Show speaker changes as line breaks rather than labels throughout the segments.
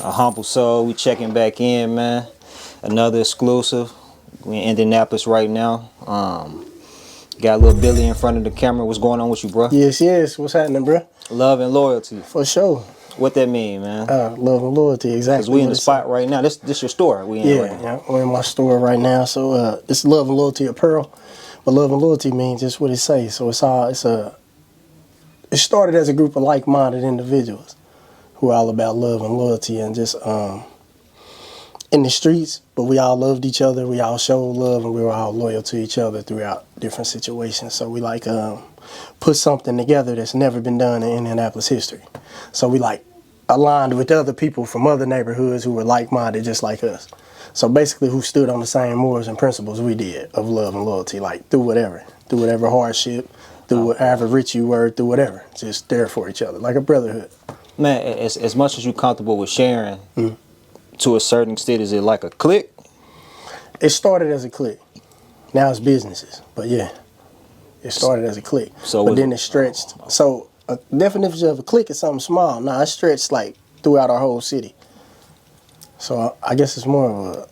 AHumbleSoul, we checking back in, man. Another exclusive. We in Indianapolis right now. Got a little Billy in front of the camera. What's going on with you, bro?
Yes. What's happening, bro?
Love and loyalty.
For sure.
What that mean, man?
Love and loyalty, exactly.
Because we in the spot right now. This your store. We in right now.
Yeah, we're in my store right now. So it's love and loyalty apparel. But love and loyalty means just what it says. So it started as a group of like-minded individuals who are all about love and loyalty and just in the streets, but we all loved each other. We all showed love and we were all loyal to each other throughout different situations. So we put something together that's never been done in Indianapolis history. So we aligned with other people from other neighborhoods who were like-minded just like us. So basically who stood on the same morals and principles we did of love and loyalty, through whatever hardship, through whatever rich you were, through whatever, just there for each other, like a brotherhood.
Man, as much as you're comfortable with sharing, to a certain extent, is it like a clique?
It started as a clique. Now it's businesses, but yeah, it started as a clique. But then it stretched. So a definition of a clique is something small. Now it stretched throughout our whole city. So I guess it's more of a,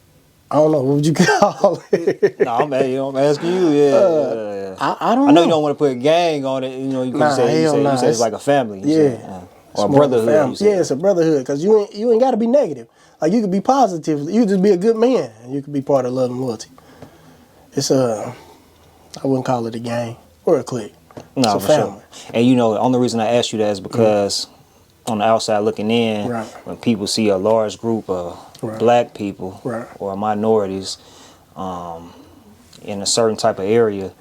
I don't know, what would you call it?
No, I'm asking you. Yeah.
I don't know.
I know you don't want to put a gang on it. You can say it's like a family.
Yeah.
Or a brotherhood.
Yeah, it's a brotherhood because you ain't got to be negative. You could be positive. You could just be a good man, and you could be part of love and loyalty. It's I wouldn't call it a gang or a clique.
No,
it's a family.
Sure. And the only reason I asked you that is because on the outside looking in, when people see a large group of black people or minorities in a certain type of area,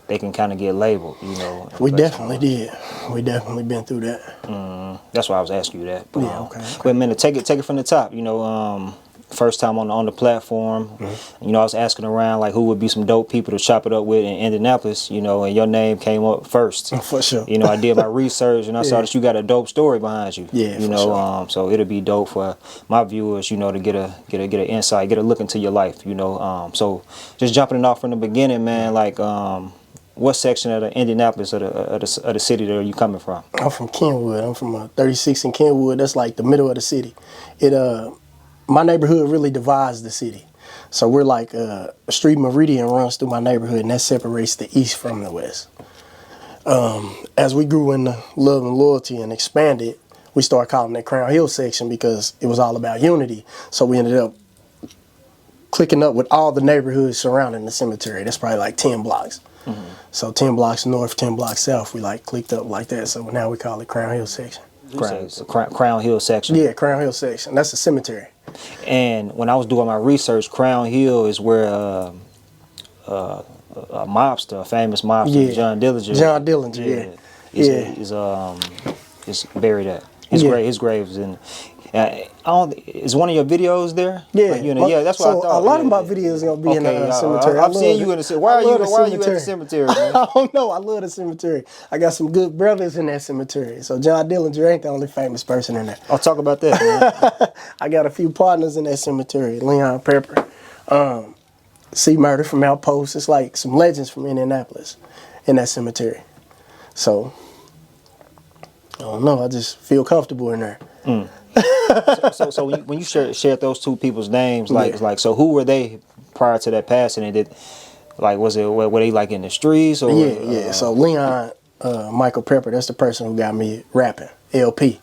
they can kind of get labeled,
We definitely did. We definitely been through that.
That's why I was asking you that. But,
okay.
But man, take it from the top. First time on the platform. I was asking around who would be some dope people to chop it up with in Indianapolis. And your name came up first.
For sure.
I did my research and I saw that you got a dope story behind you.
Yeah. For sure.
So it'll be dope for my viewers. To get an insight, get a look into your life. So just jumping it off from the beginning, man. What section of the Indianapolis of the city that are you coming from?
I'm from Kenwood. I'm from 36 in Kenwood. That's the middle of the city. My neighborhood really divides the city. So we're a street meridian runs through my neighborhood, and that separates the east from the west. As we grew in love and loyalty and expanded, we started calling it Crown Hill section because it was all about unity. So we ended up clicking up with all the neighborhoods surrounding the cemetery. That's probably 10 blocks. So 10 blocks north, 10 blocks south, we clicked up like that. So now we call it Crown Hill section.
Crown Hill section.
Yeah, Crown Hill section. That's a cemetery.
And when I was doing my research, Crown Hill is where a mobster, a famous mobster, John Dillinger.
John Dillinger,
is buried at. His grave is in. Is one of your videos there?
Yeah,
that's what I thought.
A lot of my videos gonna be in the cemetery.
I've seen you in the cemetery. Why are you at the cemetery, man?
I don't know. I love the cemetery. I got some good brothers in that cemetery. So John Dillinger ain't the only famous person in there.
I'll talk about that, man.
I got a few partners in that cemetery. Leon Pepper, C. Murder from Outpost. It's some legends from Indianapolis in that cemetery. So I don't know. I just feel comfortable in there.
So when you shared those two people's names, so who were they prior to that passing? And were they in the streets or?
Yeah. So Leon, Michael Pepper, that's the person who got me rapping. LP.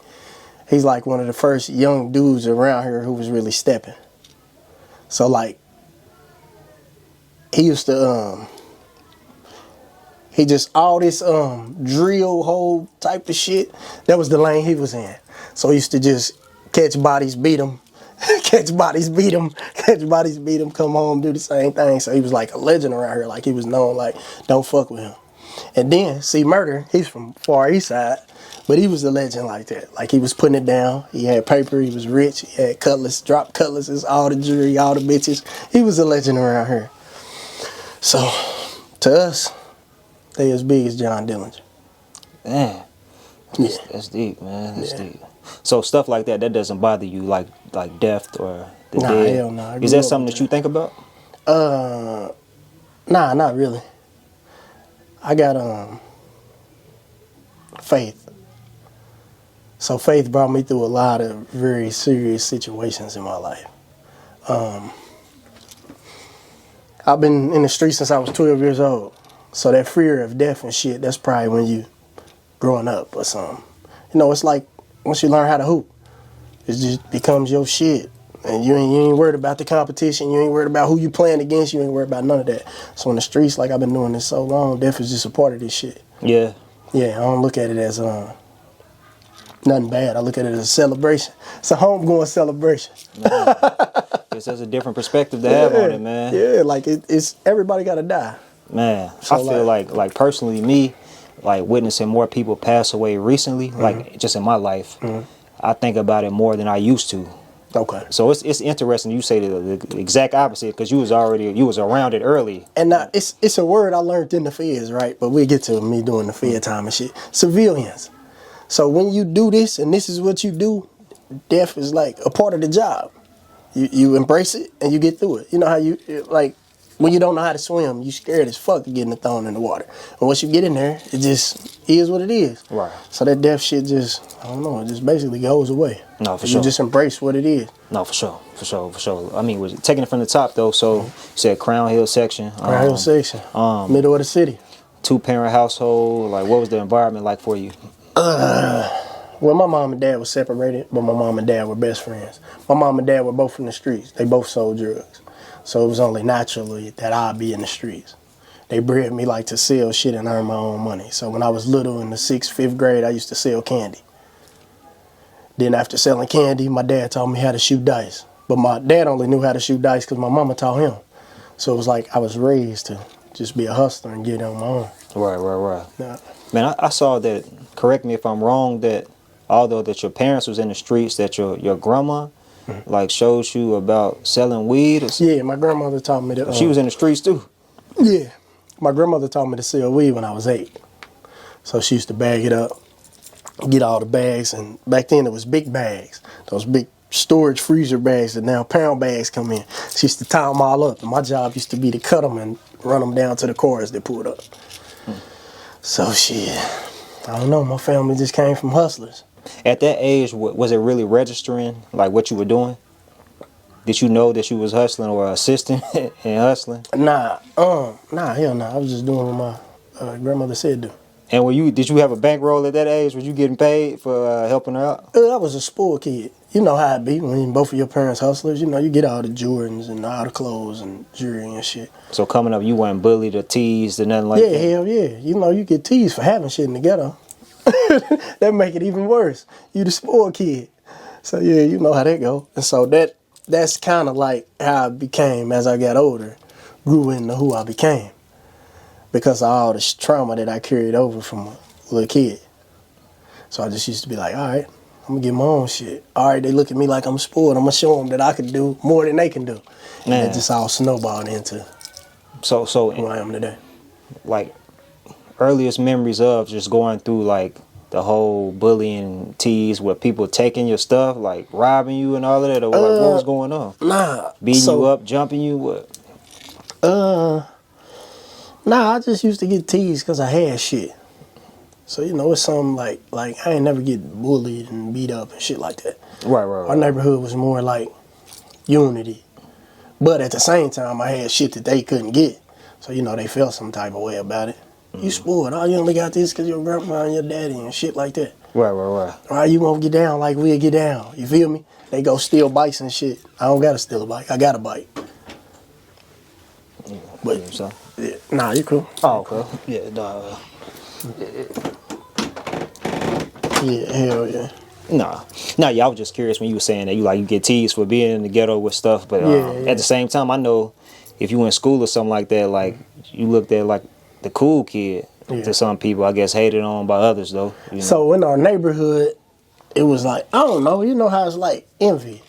He's one of the first young dudes around here who was really stepping. So he used to he just all this drill hole type of shit. That was the lane he was in. So he used to just catch bodies, beat them, catch bodies, beat them, come home, do the same thing. So he was a legend around here. He was known don't fuck with him. And then C. Murder, he's from Far East Side, but he was a legend like that. He was putting it down. He had paper. He was rich. He had cutlass, drop cutlasses, all the jewelry, all the bitches. He was a legend around here. So to us, they as big as John Dillinger.
Man, that's deep, man. That's deep. So stuff like that doesn't bother you, like death or the dead?
Hell no.
Is that something that you think about?
Nah, not really. I got faith. So faith brought me through a lot of very serious situations in my life. I've been in the streets since I was 12 years old. So that fear of death and shit, that's probably when you growing up or something. You know, it's like once you learn how to hoop, it just becomes your shit. And you ain't worried about the competition. You ain't worried about who you playing against. You ain't worried about none of that. So in the streets, like I've been doing this so long, death is just a part of this shit.
Yeah.
Yeah, I don't look at it as nothing bad. I look at it as a celebration. It's a homegoing celebration.
Guess that's a different perspective to have on it, man.
Yeah, like it's everybody got to die.
Man,
So
I feel like personally, me, like witnessing more people pass away recently, like just in my life, I think about it more than I used to.
Okay.
So it's interesting you say the exact opposite because you was around it early.
And it's a word I learned in the feds, right? But we'll get to me doing the fed time and shit. Civilians. So when you do this and this is what you do, death is like a part of the job. You embrace it and you get through it. You know how you, like, when you don't know how to swim, you scared as fuck of getting thrown in the water. And once you get in there, it just is what it is.
Right.
So that death shit just, I don't know, it just basically goes away.
No, for sure.
You just embrace what it is.
No, for sure. I mean, taking it from the top though. So you said Crown Hill section.
Crown Hill section, middle of the city.
2-parent household. Like, what was the environment like for you?
Well, my mom and dad were separated, but my mom and dad were best friends. My mom and dad were both from the streets. They both sold drugs. So it was only naturally that I'd be in the streets. They bred me like to sell shit and earn my own money. So when I was little in the 6th, 5th grade, I used to sell candy. Then after selling candy, my dad taught me how to shoot dice. But my dad only knew how to shoot dice because my mama taught him. So it was like I was raised to just be a hustler and get it on my own.
Right.
Yeah.
Man, I saw that, correct me if I'm wrong, that although that your parents was in the streets, that your grandma like showed you about selling weed or something?
Yeah, my grandmother taught me to...
she was in the streets too?
Yeah. My grandmother taught me to sell weed when I was 8. So she used to bag it up, get all the bags, and back then it was big bags. Those big storage freezer bags that now pound bags come in. She used to tie them all up, and my job used to be to cut them and run them down to the cars they pulled up. So shit, I don't know, my family just came from hustlers.
At that age, was it really registering, like, what you were doing? Did you know that you was hustling or assisting in hustling?
Nah, hell nah. I was just doing what my grandmother said do.
And did you have a bankroll at that age? Was you getting paid for helping her out?
I was a spoiled kid. You know how it be when both of your parents hustlers. You know, you get all the Jordans and all the clothes and jewelry and shit.
So coming up, you weren't bullied or teased or nothing like that?
Yeah, hell yeah. You know, you get teased for having shit in the ghetto. That make it even worse. You the spoiled kid. So yeah, you know how that go. And so that's kind of like how I became as I got older, grew into who I became. Because of all this trauma that I carried over from a little kid. So I just used to be like, all right, I'm going to get my own shit. All right, they look at me like I'm spoiled. I'm going to show them that I can do more than they can do. And it just all snowballed into who I am today. Like,
earliest memories of just going through, like, the whole bullying tease where people taking your stuff, like robbing you and all of that, or like, what was going on?
Nah.
Beating you up, jumping you, what?
Nah, I just used to get teased because I had shit. So, you know, it's something like I ain't never get bullied and beat up and shit like that.
Right.
Our neighborhood was more like unity. But at the same time, I had shit that they couldn't get. So, you know, they felt some type of way about it. You spoiled. Oh, you only got this because your grandma and your daddy and shit like that.
Right.
All right, you won't get down like we'll get down. You feel me? They go steal bikes and shit. I don't got to steal a bike. I got a bike. But,
so.
Yeah, nah, you cool.
Oh, okay. Yeah, nah.
Yeah, hell yeah.
Nah, yeah, I was just curious when you were saying that you get teased for being in the ghetto with stuff, but at the same time, I know if you in school or something like that, like you looked at like the cool kid to some people, I guess hated on by others though. You know?
So in our neighborhood, it was like, I don't know, you know how it's like envy.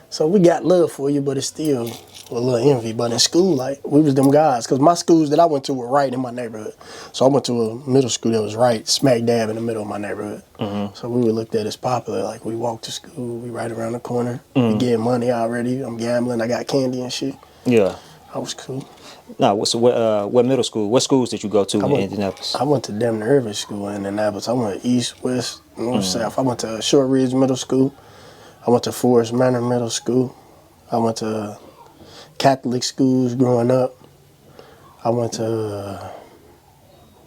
So we got love for you, but it's still a little envy. But in school, like, we was them guys. Because my schools that I went to were right in my neighborhood. So I went to a middle school that was right smack dab in the middle of my neighborhood. Mm-hmm. So we were looked at as popular. Like, we walked to school, we right around the corner. We getting money already. I'm gambling, I got candy and shit.
Yeah.
I was cool.
No, so what middle school? What schools did you go to in Indianapolis?
I went to damn near every school in Indianapolis. I went east, west, north, south. I went to Short Ridge Middle School. I went to Forest Manor Middle School. I went to Catholic schools growing up. I went to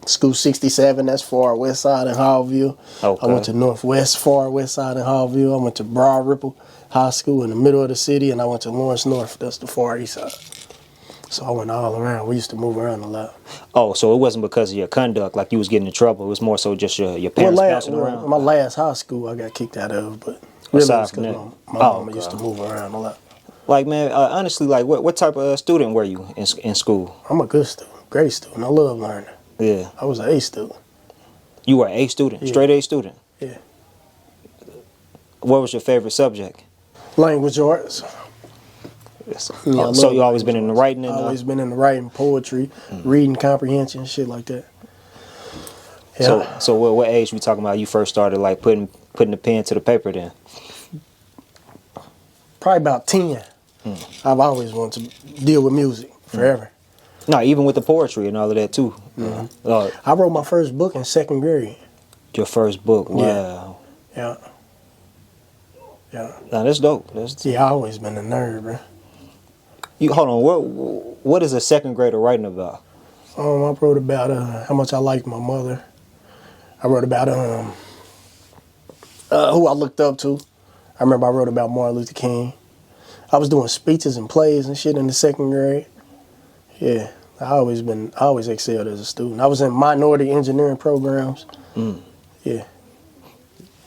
School 67, that's far west side in Hallville. Okay. I went to Northwest, far west side in Hallville. I went to Broad Ripple High School in the middle of the city, and I went to Lawrence North, that's the far east side. So I went all around. We used to move around a lot.
Oh, so it wasn't because of your conduct, like you was getting in trouble. It was more so just your parents bouncing around?
My last high school I got kicked out of, but really it was because my mama used to move around a lot.
Like, man, honestly, like, what type of student were you in school?
I'm a good student, great student. I love learning. Yeah. I was an A student.
You were an A student? Yeah. Straight A student?
Yeah.
What was your favorite subject?
Language arts.
Yeah, so you always been in the writing?
Always been in the writing, poetry, reading comprehension, shit like that. Yeah.
So what age we talking about you first started like putting the pen to the paper then?
Probably about 10. I've always wanted to deal with music forever.
No, even with the poetry and all of that too.
I wrote my first book in 2nd grade.
Your first book? Wow.
Yeah. Yeah.
Now that's dope.
Yeah, I always been a nerd, bro.
Hold on. What is a 2nd grader writing about?
I wrote about how much I liked my mother. I wrote about who I looked up to. I remember I wrote about Martin Luther King. I was doing speeches and plays and shit in the 2nd grade. Yeah, I always excelled as a student. I was in minority engineering programs. Yeah.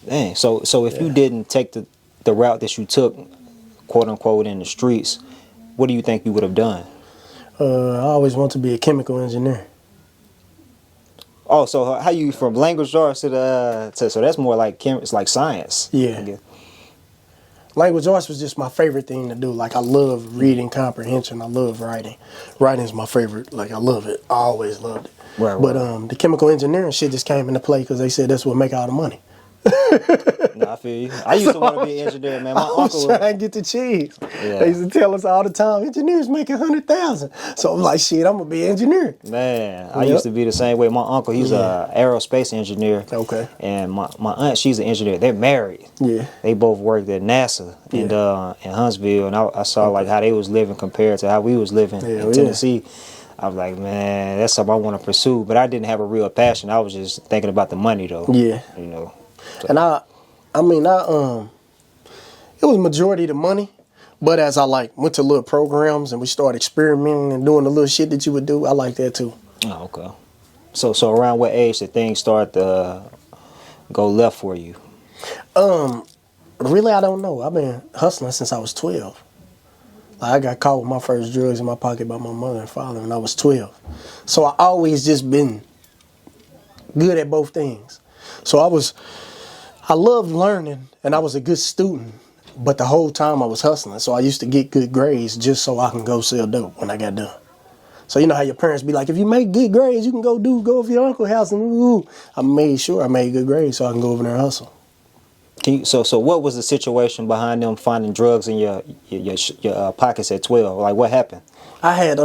Dang.
So if you didn't take the route that you took, quote unquote, in the streets, what do you think you would have done?
I always wanted to be a chemical engineer.
Oh, so how you from language arts to so that's more like it's like science.
Yeah. Language arts was just my favorite thing to do. Like I love reading comprehension. I love writing. Writing is my favorite. Like I love it. I always loved it. Right. But the chemical engineering shit just came into play because they said that's what make all the money.
No, I feel you. I used to want to be an engineer, man. My uncle
was trying to get the cheese. Yeah. They used to tell us all the time, engineers make 100,000. So I'm like, shit, I'm gonna be an engineer.
Man, I used to be the same way. My uncle, he's a aerospace engineer.
Okay.
And my aunt, she's an engineer. They're married. Yeah. They both worked at NASA in Huntsville, and I saw like how they was living compared to how we was living in Tennessee. I was like, man, that's something I want to pursue, but I didn't have a real passion. I was just thinking about the money, though.
Yeah.
You know. So.
And it was majority the money, but as I went to little programs and we started experimenting and doing the little shit that you would do, I like that too.
Oh, okay. So around what age did things start to go left for you?
Really, I don't know. I've been hustling since I was 12. Like, I got caught with my first drugs in my pocket by my mother and father when I was 12. So I always just been good at both things. So I loved learning and I was a good student, but the whole time I was hustling. So I used to get good grades just so I can go sell dope when I got done. So you know how your parents be like, if you make good grades, you can go over your uncle's house and ooh. I made sure I made good grades so I can go over there and hustle.
So what was the situation behind them finding drugs in your pockets at 12? Like, what happened?
I had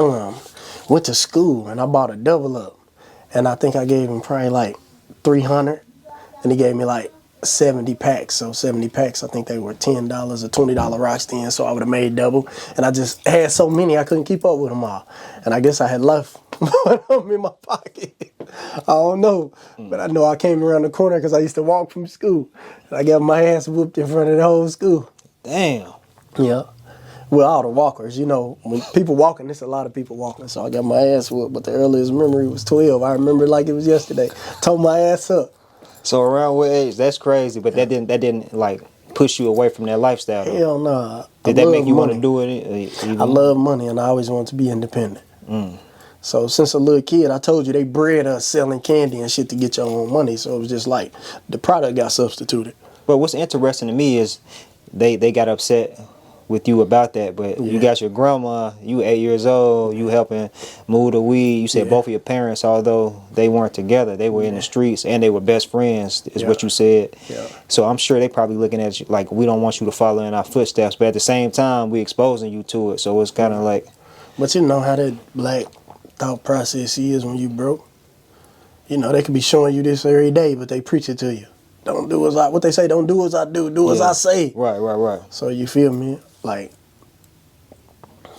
went to school and I bought a double up, and I think I gave him probably like $300, and he gave me like 70 packs. So 70 packs, I think they were $10 or $20 rocks then. So I would have made double, and I just had so many I couldn't keep up with them all, and I guess I had left them in my pocket. I don't know, but I know I came around the corner because I used to walk from school, and I got my ass whooped in front of the whole school.
Damn.
Yeah. Well, all the walkers, you know, when people walking, there's a lot of people walking, so I got my ass whooped. But the earliest memory was 12. I remember it like it was yesterday. Tore my ass up.
So around what age? That's crazy, but that didn't like push you away from that lifestyle, though.
Hell no.
Did that make you want to do it?
I love money, and I always wanted to be independent. So since a little kid, I told you, they bred us selling candy and shit to get your own money. So it was just like the product got substituted.
But what's interesting to me is they got upset with you about that, but you got your grandma, you 8 years old, you helping move the weed. You said both of your parents, although they weren't together, they were in the streets and they were best friends, is what you said. So I'm sure they probably looking at you like, we don't want you to follow in our footsteps, but at the same time, we exposing you to it. So it's kind of like...
But you know how that black thought process is when you broke. You know, they could be showing you this every day, but they preach it to you. Don't do as I, what they say, don't do as I do as I say.
Right.
So you feel me? Like,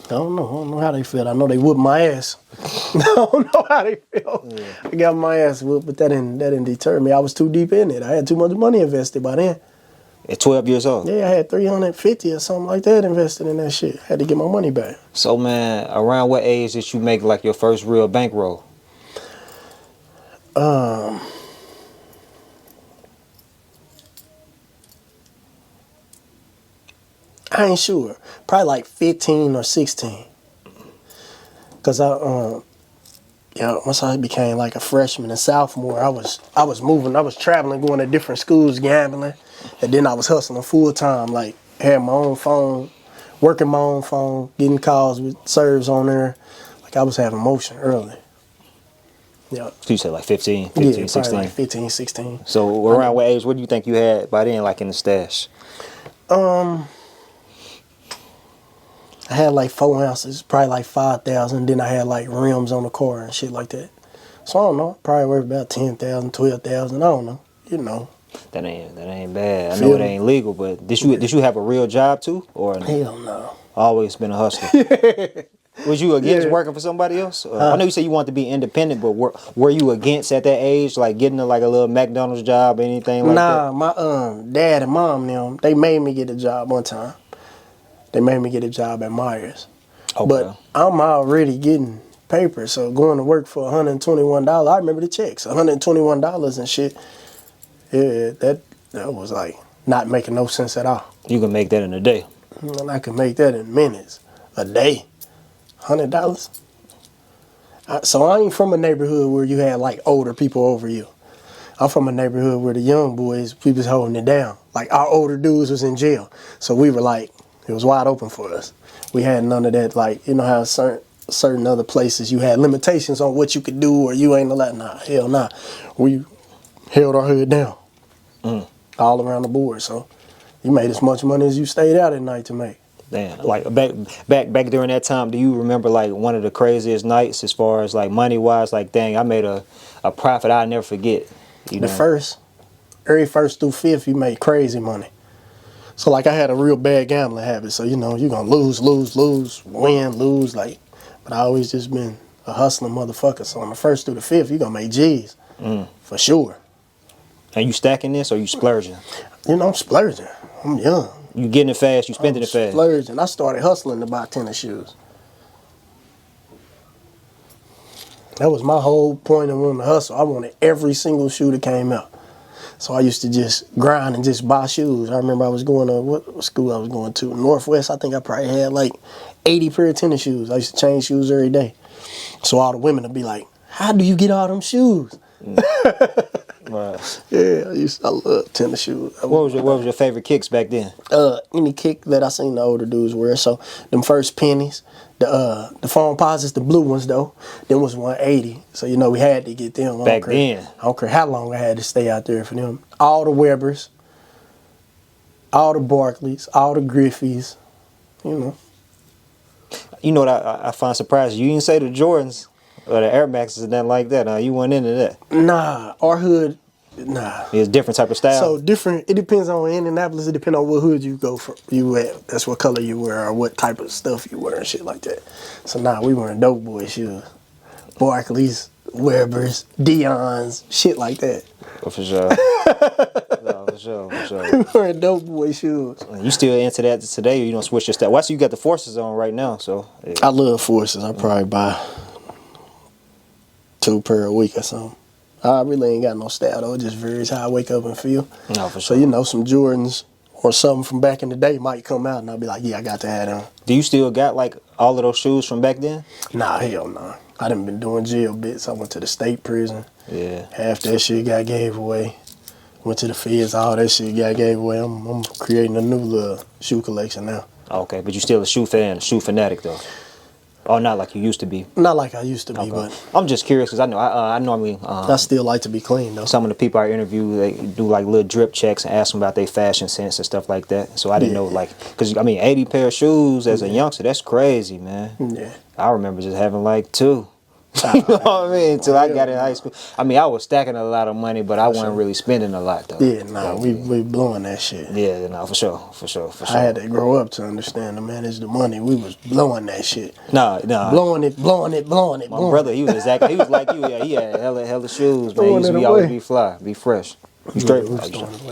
I don't know how they feel. I know they whooped my ass. I don't know how they feel. Yeah. I got my ass whooped, but that didn't deter me. I was too deep in it. I had too much money invested by then.
At 12 years old?
Yeah, I had 350 or something like that invested in that shit. I had to get my money back.
So, man, around what age did you make, like, your first real bankroll?
I ain't sure. Probably like 15 or 16. Cause once I became like a freshman and sophomore, I was moving. I was traveling, going to different schools, gambling, and then I was hustling full time. Like had my own phone, working my own phone, getting calls with serves on there. Like I was having motion early. Yeah.
So you said like 15,
yeah,
16?
Like 15, 16.
So around what age, what do you think you had by then, like in the stash?
I had like 4 ounces, probably like 5,000. Then I had like rims on the car and shit like that. So I don't know, probably worth about 10,000, 12,000. I don't know, you know.
That ain't bad. I know it ain't legal, but did you have a real job too, or
hell no?
Always been a hustler. Was you against working for somebody else? I know you said you wanted to be independent, but were you against at that age, like getting like a little McDonald's job or anything like that?
Nah, my dad and mom, they made me get a job one time. They made me get a job at Myers. Okay. But I'm already getting paper, so going to work for $121, I remember the checks, $121 and shit. Yeah, that was like not making no sense at all.
You can make that in a day.
And I can make that in minutes. A day. $100. So I ain't from a neighborhood where you had like older people over you. I'm from a neighborhood where the young boys, we was holding it down. Like our older dudes was in jail. So we were like, it was wide open for us. We had none of that, like, you know how certain other places you had limitations on what you could do or you ain't allowed. Nah, hell nah. We held our hood down all around the board. So you made as much money as you stayed out at night to make.
Damn, like back during that time, do you remember like one of the craziest nights as far as like money wise? Like, dang, I made a profit I'll never forget. You know?
Every first through fifth, you made crazy money. So like I had a real bad gambling habit. So you know you're gonna lose, win, lose. Like, but I always just been a hustling motherfucker. So on the first through the fifth, you gonna make G's for sure.
And you stacking this or you splurging?
You know I'm splurging. I'm young.
You getting it fast, you spending it fast.
Splurging. I started hustling to buy tennis shoes. That was my whole point of wanting to hustle. I wanted every single shoe that came out. So I used to just grind and just buy shoes. I remember I was going to, what school I was going to? Northwest. I think I probably had like 80 pair of tennis shoes. I used to change shoes every day. So all the women would be like, how do you get all them shoes?
Right.
Yeah, I love tennis shoes.
What was your favorite kicks back then?
Any kick that I seen the older dudes wear. So them first pennies, the foam posits, the blue ones though, them was 180. So you know we had to get them.
Back then.
I don't care how long I had to stay out there for them. All the Webbers, all the Barclays, all the Griffies, you know.
You know what I find surprising? You didn't say the Jordans or the Air Maxes and nothing like that. You went into that.
Nah, our hood, nah.
It's a different type of style.
So different. It depends on Indianapolis. It depends on what hood you go for. You at. That's what color you wear or what type of stuff you wear and shit like that. So we wearing dope boy shoes, Barclays, Webbers, Dion's, shit like that.
For sure. For sure.
We wearing dope boy shoes.
You still into that today, or you don't switch your style? Why? So you got the Forces on right now, so. Yeah.
I love Forces. I probably buy 2 pair a week or something. I really ain't got no style though. It just varies how I wake up and feel.
No, for sure.
So you know, some Jordans or something from back in the day might come out, and I'll be like, yeah, I got to have them.
Do you still got like all of those shoes from back then?
Nah, hell nah. I done been doing jail bits. I went to the state prison.
Yeah.
Half that shit got gave away. Went to the feds. All that shit got gave away. I'm creating a new little shoe collection now.
Okay, but you still a shoe fan, a shoe fanatic though. Oh, not like you used to be.
Not like I used to be,
Okay.
but
I'm just curious because I know I normally
I still like to be clean though.
some of the people I interview, they do like little drip checks and ask them about their fashion sense and stuff like that. So I didn't know, like, because I mean 80 pair of shoes as a youngster, that's crazy, man.
Yeah.
I remember just having like 2. You know what I mean? Until I got in high school. I mean, I was stacking a lot of money, but I wasn't really spending a lot though.
Yeah, nah, we blowing that shit.
Yeah, no, for sure.
I had to grow up to understand to manage the money. We was blowing that shit.
No.
Blowing it.
My brother, he was like you. Yeah, he had hella shoes, man. He used to be always be fly, be fresh. You straight?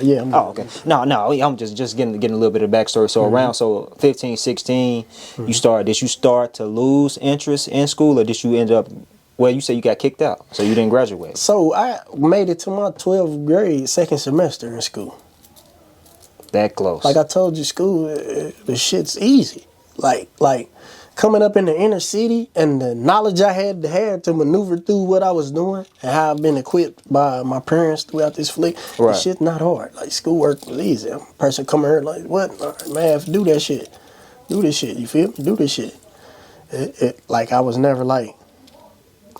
Yeah.
Oh, okay. No. I'm just getting a little bit of backstory. So around 15, 16, did you start to lose interest in school, or did you end up? Well, you said you got kicked out, so you didn't graduate.
So I made it to my 12th grade, second semester in school.
That close.
Like I told you, school, the shit's easy. Like coming up in the inner city and the knowledge I had to maneuver through what I was doing and how I've been equipped by my parents throughout this flick.
Right.
The shit's not hard. Like schoolwork was easy. A person come here like, what? All right, math, do that shit. Do this shit. You feel me? Do this shit. Like I was never like,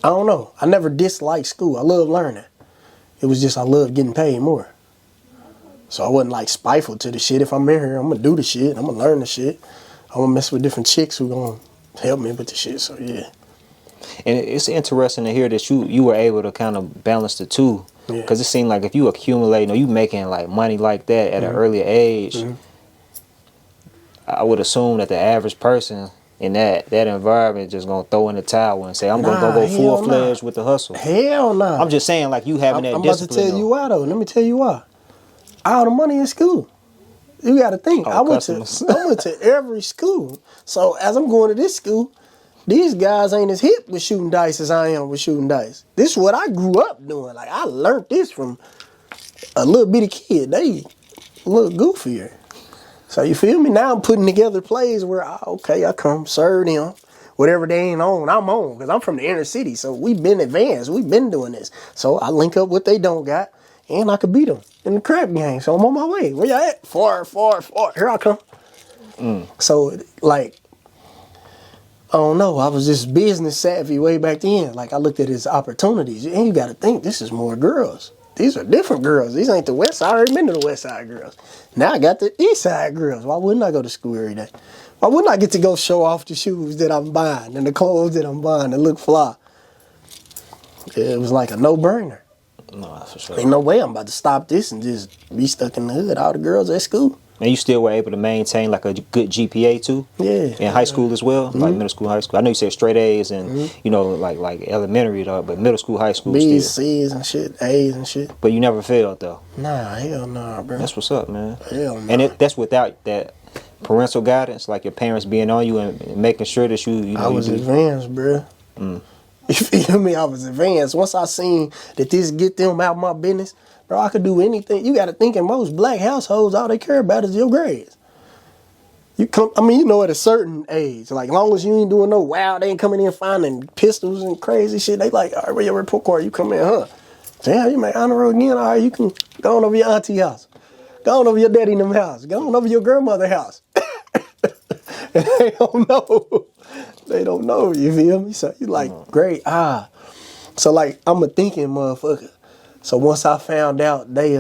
I don't know. I never disliked school. I love learning. It was just I love getting paid more. So I wasn't like spiteful to the shit. If I'm in here, I'm gonna do the shit. I'm gonna learn the shit. I'm gonna mess with different chicks who gonna help me with the shit. So yeah.
And it's interesting to hear that you were able to kind of balance the two. Because it seemed like if you accumulating or you making like money like that at an earlier age, I would assume that the average person in that environment just gonna throw in the towel and say, I'm gonna go full-fledged with the hustle.
Hell nah.
I'm just saying, like, you having that discipline.
I'm about to tell you why though. Let me tell you why. All the money in school. You got to think. I went to every school. So as I'm going to this school, these guys ain't as hip with shooting dice as I am with shooting dice. This is what I grew up doing. Like I learned this from a little bitty kid. They a little goofier. So you feel me? Now I'm putting together plays where, I come serve them. Whatever they ain't on, I'm on. Because I'm from the inner city. So we've been advanced. We've been doing this. So I link up what they don't got. And I could beat them in the crap game. So I'm on my way. Where y'all at? 4. Here I come. So, like, I don't know. I was just business savvy way back then. Like, I looked at it as opportunities. And you got to think, this is more girls. These are different girls. These ain't the West Side. I already been to the West Side girls. Now I got the East Side girls. Why wouldn't I go to school every day? Why wouldn't I get to go show off the shoes that I'm buying and the clothes that I'm buying that look fly? It was like a no-brainer.
No, that's for sure.
Ain't no way I'm about to stop this and just be stuck in the hood. All the girls at school.
And you still were able to maintain like a good GPA too?
Yeah.
In high school as well? Like middle school, high school? I know you said straight A's and, you know, like elementary though, but middle school, high school
B's,
still.
C's and shit, A's and shit.
But you never failed though?
Nah, hell nah, bro.
That's what's up, man.
Hell nah.
And that's without that parental guidance, like your parents being on you and making sure that you know.
I was advanced, bro. You feel me? I was advanced. Once I seen that this get them out my business, bro, I could do anything. You got to think in most black households, all they care about is your grades. You know, at a certain age, like long as you ain't doing no wow, they ain't coming in finding pistols and crazy shit. They like, all right, where your report card? You come in, huh? Damn, you make honor roll again. All right, you can go on over your auntie house. Go on over your daddy in them house. Go on over your grandmother house. And they don't know. They don't know, you feel me? So you like, great, So like, I'm a thinking motherfucker. So once I found out they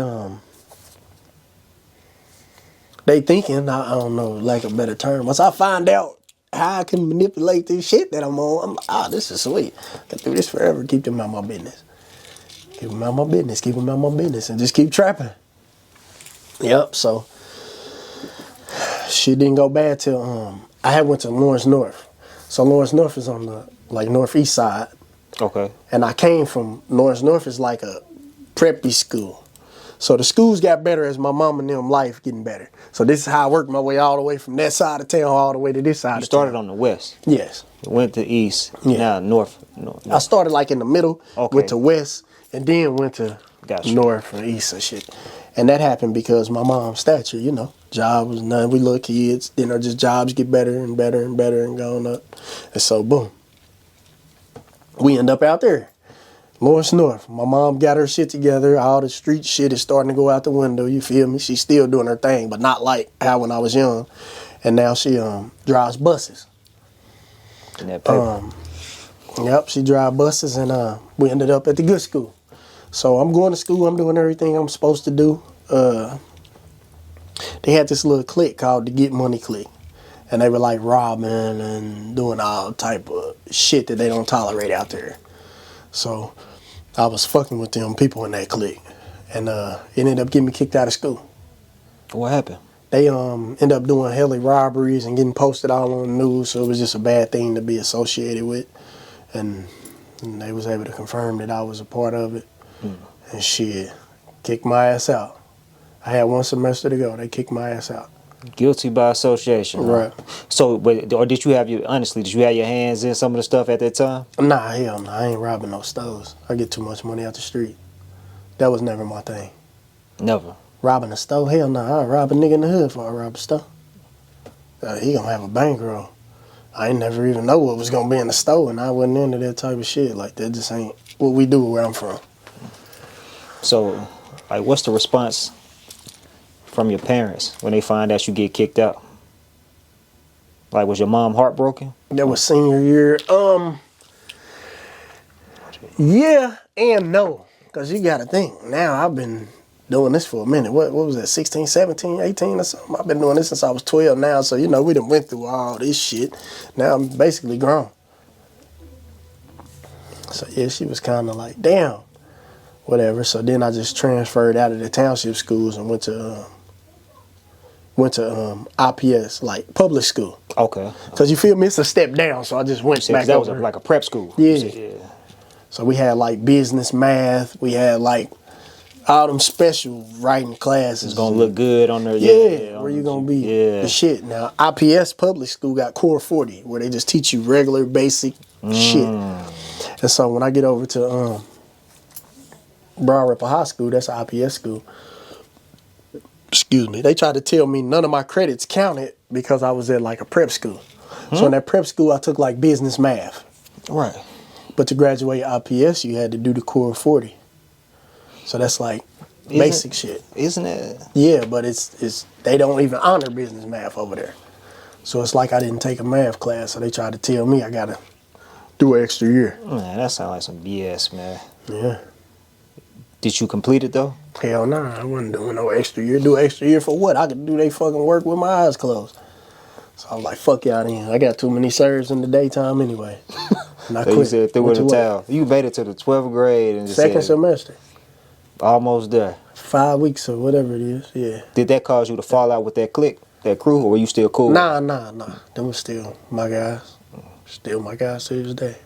thinking, I don't know, like a better term. Once I find out how I can manipulate this shit that I'm on, I'm like, this is sweet. I can do this forever, keep them out my business. Keep them out my business, keep them out my business, and just keep trapping. Yep, so shit didn't go bad till I had went to Lawrence North. So Lawrence North is on the northeast side.
Okay.
And I came from Lawrence North is like a preppy school. So the schools got better as my mom and them life getting better. So this is how I worked my way all the way from that side of town all the way to this side of town.
You started on the west.
Yes.
Went to east.
Yeah.
Now north.
I started like in the middle, went to west, and then went to north and east and shit. And that happened because my mom's stature, you know, job was none. We little kids, then just jobs get better and better and better and going up. And so, boom. We end up out there. Lawrence North. My mom got her shit together. All the street shit is starting to go out the window. You feel me? She's still doing her thing, but not like how when I was young. And now she drives buses.
In that paper.
Yep, she drive buses, and we ended up at the good school. So I'm going to school. I'm doing everything I'm supposed to do. They had this little clique called the Get Money Clique. And they were like robbing and doing all type of shit that they don't tolerate out there. So I was fucking with them people in that clique. And it ended up getting me kicked out of school.
What happened?
They ended up doing hella robberies and getting posted all on the news. So it was just a bad thing to be associated with. And they was able to confirm that I was a part of it. And shit, kicked my ass out. I had 1 semester to go. They kicked my ass out.
Guilty by association.
Right.
So, or did you have your hands in some of the stuff at that time?
Nah, hell no. I ain't robbing no stores. I get too much money out the street. That was never my thing.
Never.
Robbing a store? Hell no. I'll rob a nigga in the hood before I rob a store. He gonna have a bankroll. I ain't never even know what was gonna be in the store, and I wasn't into that type of shit. Like, that just ain't what we do where I'm from.
So, like, what's the response from your parents when they find out you get kicked out? Like, was your mom heartbroken?
That was senior year. Yeah and no. Because you got to think, now I've been doing this for a minute. What was that, 16, 17, 18 or something? I've been doing this since I was 12 now. So, we done went through all this shit. Now I'm basically grown. So, yeah, she was kind of like, damn, whatever. So then I just transferred out of the township schools and went to IPS, like public school.
Okay.
Because you feel me, it's a step down, so I just went back
that
over.
was like a prep school.
Yeah. So we had like business, math. We had like all them special writing classes.
It's gonna look good on there.
Where you gonna be the shit. Now IPS public school got Core 40, where they just teach you regular basic shit. And so when I get over to Broad Ripple High School, that's an IPS school. Excuse me. They tried to tell me none of my credits counted because I was at like a prep school. So in that prep school, I took like business, math.
Right.
But to graduate IPS, you had to do the Core 40. So that's like basic shit.
Isn't it?
Yeah, but it's they don't even honor business math over there. So it's like I didn't take a math class, so they tried to tell me I gotta do an extra year.
Man, that sounds like some BS, man.
Yeah.
Did you complete it though?
Hell nah, I wasn't doing no extra year. Do an extra year for what? I could do they fucking work with my eyes closed. So I was like, fuck y'all then. I got too many serves in the daytime anyway. And I
So
quit.
you said through in the towel. You made it to the 12th grade and just
second
said,
semester.
Almost there.
5 weeks or whatever it is, yeah.
Did that cause you to fall out with that clique, that crew, or were you still cool?
Nah. Them was still my guys. Still my guys to this day.